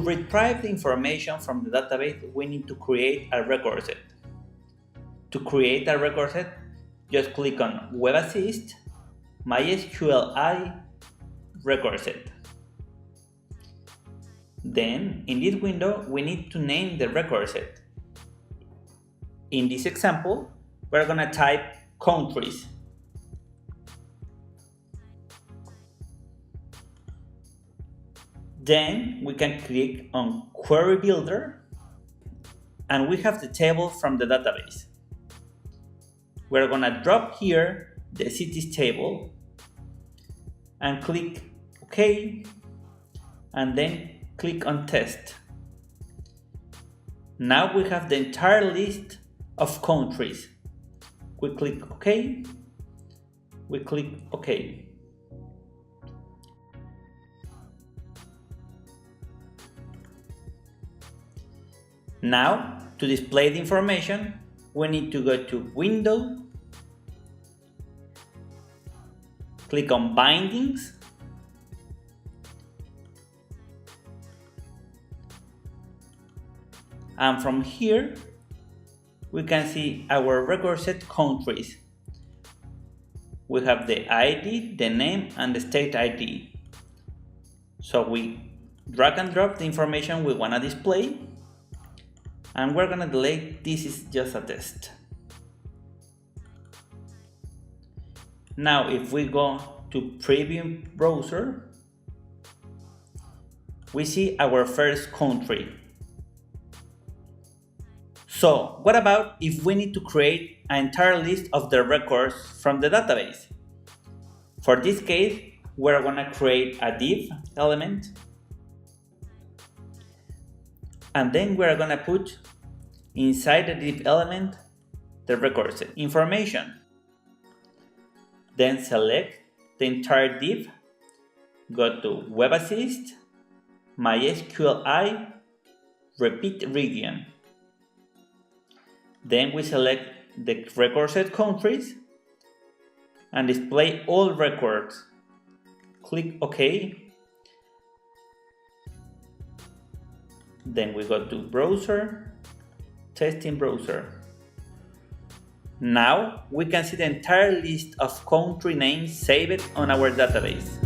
retrieve the information from the database, we need to create a record set. To create a record set, just click on WebAssist, MySQLi, record set. Then, in this window, we need to name the record set. In this example, we're going to type countries. Then we can click on Query Builder, and we have the table from the database. We're going to drop here the cities table and click OK, and then click on Test. Now we have the entire list of countries. We click OK, we click OK. Now, to display the information, we need to go to Window, click on Bindings, and from here, we can see our record set countries. We have the ID, the name, and the state ID. So we drag and drop the information we want to display, and we're going to delete this is just a test. Now, if we go to Preview Browser, we see our first country. So, what about if we need to create an entire list of the records from the database? For this case, we're going to create a div element, and then we're going to put inside the div element the record set information. Then select the entire div, go to WebAssist, MySQLi, repeat region. Then we select the record set countries and display all records. Click OK. Then we go to Browser, Testing Browser. Now we can see the entire list of country names saved on our database.